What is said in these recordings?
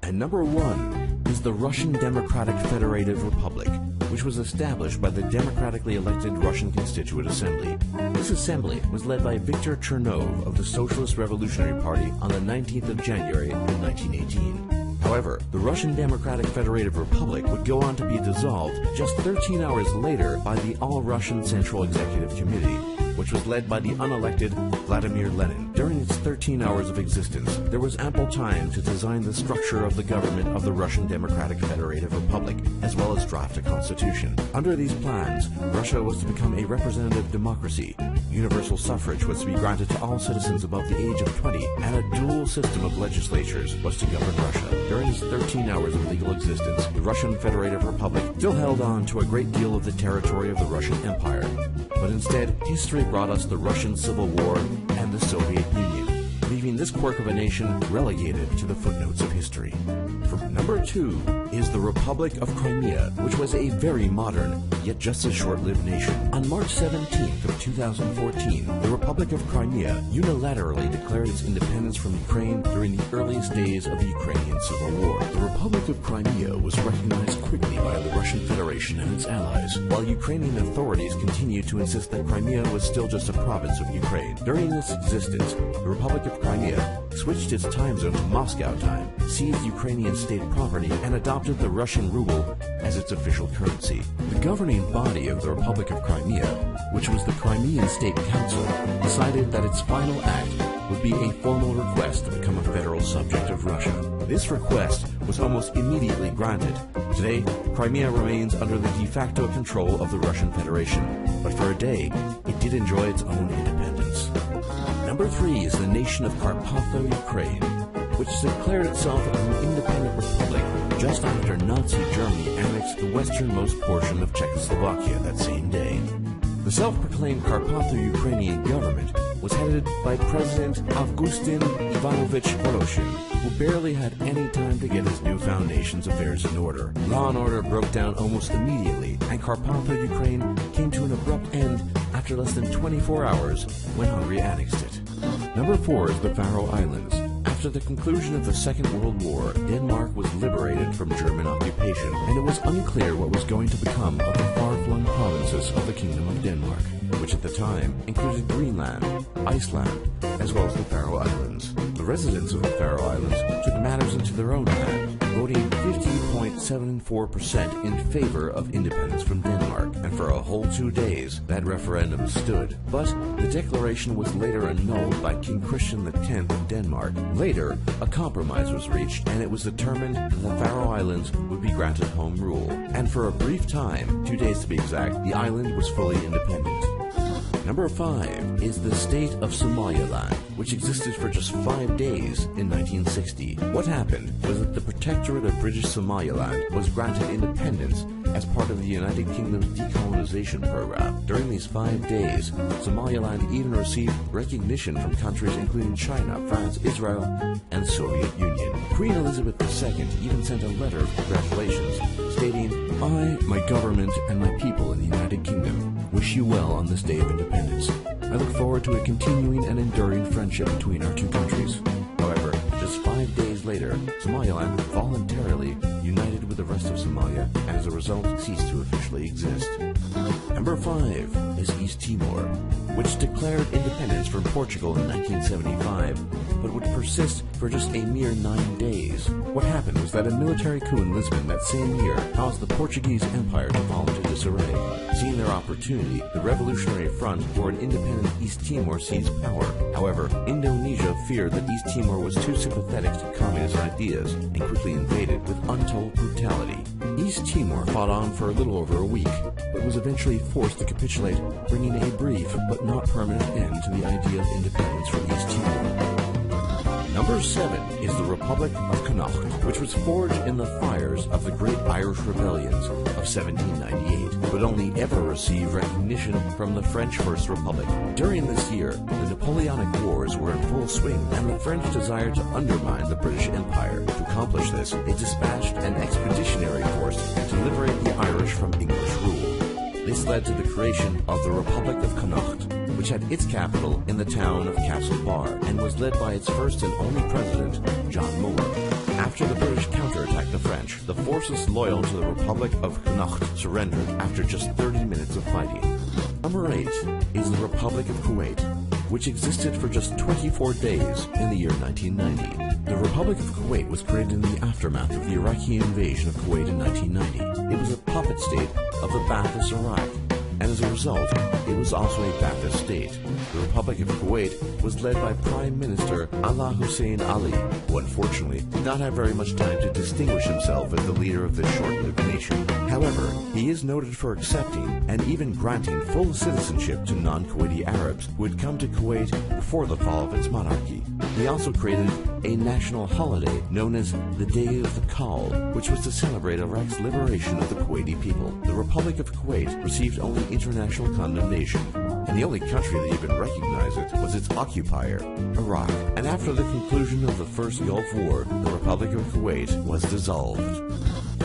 And number 1 is the Russian Democratic Federative Republic, which was established by the democratically elected Russian Constituent Assembly. This assembly was led by Viktor Chernov of the Socialist Revolutionary Party on the 19th of January in 1918. However, the Russian Democratic Federative Republic would go on to be dissolved just 13 hours later by the All-Russian Central Executive Committee, which was led by the unelected Vladimir Lenin. During its 13 hours of existence, there was ample time to design the structure of the government of the Russian Democratic Federative Republic, as well as draft a constitution. Under these plans, Russia was to become a representative democracy. Universal suffrage was to be granted to all citizens above the age of 20, and a dual system of legislatures was to govern Russia. During its 13 hours of legal existence, the Russian Federative Republic still held on to a great deal of the territory of the Russian Empire. But instead, history brought us the Russian Civil War and the Soviet Union, leaving this quirk of a nation relegated to the footnotes of history. Number 2 is the Republic of Crimea, which was a very modern, yet just as short-lived nation. On March 17th of 2014, the Republic of Crimea unilaterally declared its independence from Ukraine during the earliest days of the Ukrainian Civil War. The Republic of Crimea was recognized quickly by the Russian Federation and its allies, while Ukrainian authorities continued to insist that Crimea was still just a province of Ukraine. During this existence, the Republic of Crimea switched its time zone to Moscow time, seized Ukrainian state property, and adopted the Russian ruble as its official currency. The governing body of the Republic of Crimea, which was the Crimean State Council, decided that its final act would be a formal request to become a federal subject of Russia. This request was almost immediately granted. Today, Crimea remains under the de facto control of the Russian Federation, but for a day, it did enjoy its own independence. Number 3 is the nation of Carpatho, Ukraine, which declared itself an independent republic just after Nazi Germany annexed the westernmost portion of Czechoslovakia that same day. The self-proclaimed Carpatho Ukrainian government was headed by President Augustin Ivanovich Voloshin, who barely had any time to get his newfound nation's affairs in order. Law and order broke down almost immediately, and Carpatho Ukraine came to an abrupt end after less than 24 hours when Hungary annexed it. Number 4 is the Faroe Islands. After the conclusion of the Second World War, Denmark was liberated from German occupation, and it was unclear what was going to become of the far-flung provinces of the Kingdom of Denmark, which at the time included Greenland, Iceland, as well as the Faroe Islands. The residents of the Faroe Islands took matters into their own hands, voting 50.74% in favor of independence from Denmark, and for a whole 2 days that referendum stood. But the declaration was later annulled by King Christian X of Denmark. Later, a compromise was reached, and it was determined that the Faroe Islands would be granted home rule. And for a brief time, 2 days to be exact, the island was fully independent. Number 5 is the state of Somaliland, which existed for just 5 days in 1960. What happened was that the Protectorate of British Somaliland was granted independence as part of the United Kingdom's decolonization program. During these 5 days, Somaliland even received recognition from countries including China, France, Israel, and Soviet Union. Queen Elizabeth II even sent a letter of congratulations, stating, "I, my government, and my people in the United Kingdom wish you well on this day of independence. I look forward to a continuing and enduring friendship between our two countries." However, just 5 days later, Somaliland voluntarily united with the rest of Somalia, and as a result, ceased to officially exist. Number 5 is East Timor, which declared independence from Portugal in 1975, but would persist for just a mere 9 days. What happened was that a military coup in Lisbon that same year caused the Portuguese Empire to fall into disarray. Seeing their opportunity, the Revolutionary Front for an independent East Timor seized power. However, Indonesia feared that East Timor was too sympathetic to communist ideas and quickly invaded with untold brutality. East Timor fought on for a little over a week, but was eventually forced to capitulate, bringing a brief but not permanent end to the idea of independence for East Timor. Number 7 is the Republic of Connacht, which was forged in the fires of the Great Irish Rebellions of 1798, but only ever received recognition from the French First Republic. During this year, the Napoleonic Wars were in full swing, and the French desired to undermine the British Empire. To accomplish this, they dispatched an expeditionary force to liberate the Irish from English rule. This led to the creation of the Republic of Connacht, which had its capital in the town of Castlebar and was led by its first and only president, John Moore. After the British counter launch, the forces loyal to the Republic of Connacht surrendered after just 30 minutes of fighting. Number 8 is the Republic of Kuwait, which existed for just 24 days in the year 1990. The Republic of Kuwait was created in the aftermath of the Iraqi invasion of Kuwait in 1990. It was a puppet state of the Ba'athist Iraq, and as a result, it was also a Ba'athist state. The Republic of Kuwait was led by Prime Minister Ala Hussein Ali, who unfortunately did not have very much time to distinguish himself as the leader of this short-lived nation. However, he is noted for accepting and even granting full citizenship to non-Kuwaiti Arabs who had come to Kuwait before the fall of its monarchy. He also created a national holiday known as the Day of the Call, which was to celebrate Iraq's liberation of the Kuwaiti people. The Republic of Kuwait received only international condemnation, and the only country that even recognized it was its occupier, Iraq. And after the conclusion of the First Gulf War, the Republic of Kuwait was dissolved.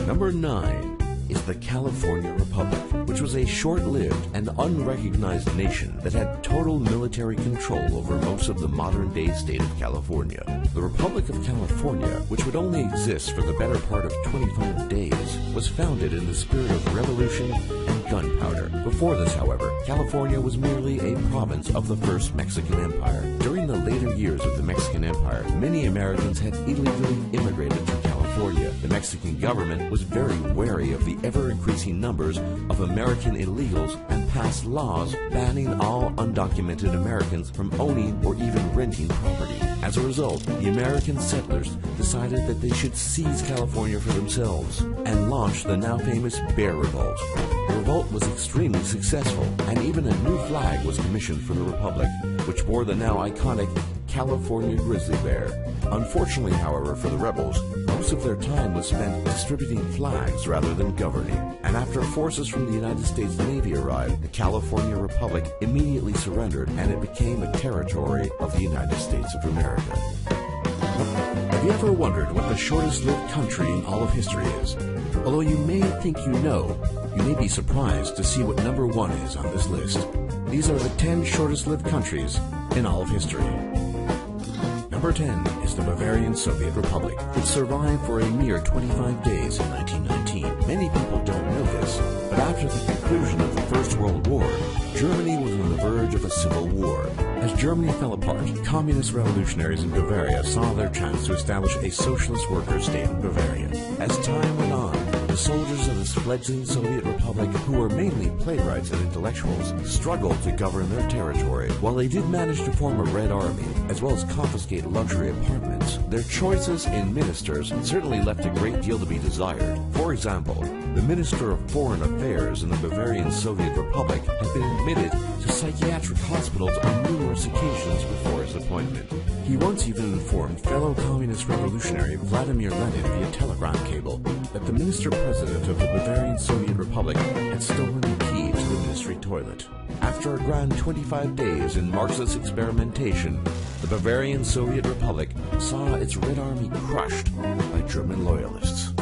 Number 9 is the California Republic, which was a short-lived and unrecognized nation that had total military control over most of the modern-day state of California. The Republic of California, which would only exist for the better part of 25 days, was founded in the spirit of revolution and gunpowder. Before this, however, California was merely a province of the First Mexican Empire. During the later years of the Mexican Empire, many Americans had illegally immigrated to California. The Mexican government was very wary of the ever-increasing numbers of American illegals and passed laws banning all undocumented Americans from owning or even renting property. As a result, the American settlers decided that they should seize California for themselves and launched the now famous Bear Revolt. The revolt was extremely successful, and even a new flag was commissioned for the Republic, which bore the now iconic California grizzly bear. Unfortunately, however, for the rebels, most of their time was spent distributing flags rather than governing, and after forces from the United States Navy arrived, the California Republic immediately surrendered, and it became a territory of the United States of America. Have you ever wondered what the shortest-lived country in all of history is? Although you may think you know, you may be surprised to see what number 1 is on this list. These are the 10 shortest-lived countries in all of history. Number 10 is the Bavarian Soviet Republic, which survived for a mere 25 days in 1919. Many people don't know this, but after the conclusion of the First World War, Germany was on the verge of a civil war. As Germany fell apart, communist revolutionaries in Bavaria saw their chance to establish a socialist worker state in Bavaria. As time went on, the soldiers of this fledgling Soviet Republic, who were mainly playwrights and intellectuals, struggled to govern their territory. While they did manage to form a Red Army, as well as confiscate luxury apartments, their choices in ministers certainly left a great deal to be desired. For example, the Minister of Foreign Affairs in the Bavarian Soviet Republic had been admitted to psychiatric hospitals on numerous occasions before his appointment. He once even informed fellow communist revolutionary Vladimir Lenin via telegraph cable that the minister-president of the Bavarian Soviet Republic had stolen the key to the ministry toilet. After a grand 25 days in Marxist experimentation, the Bavarian Soviet Republic saw its Red Army crushed by German loyalists.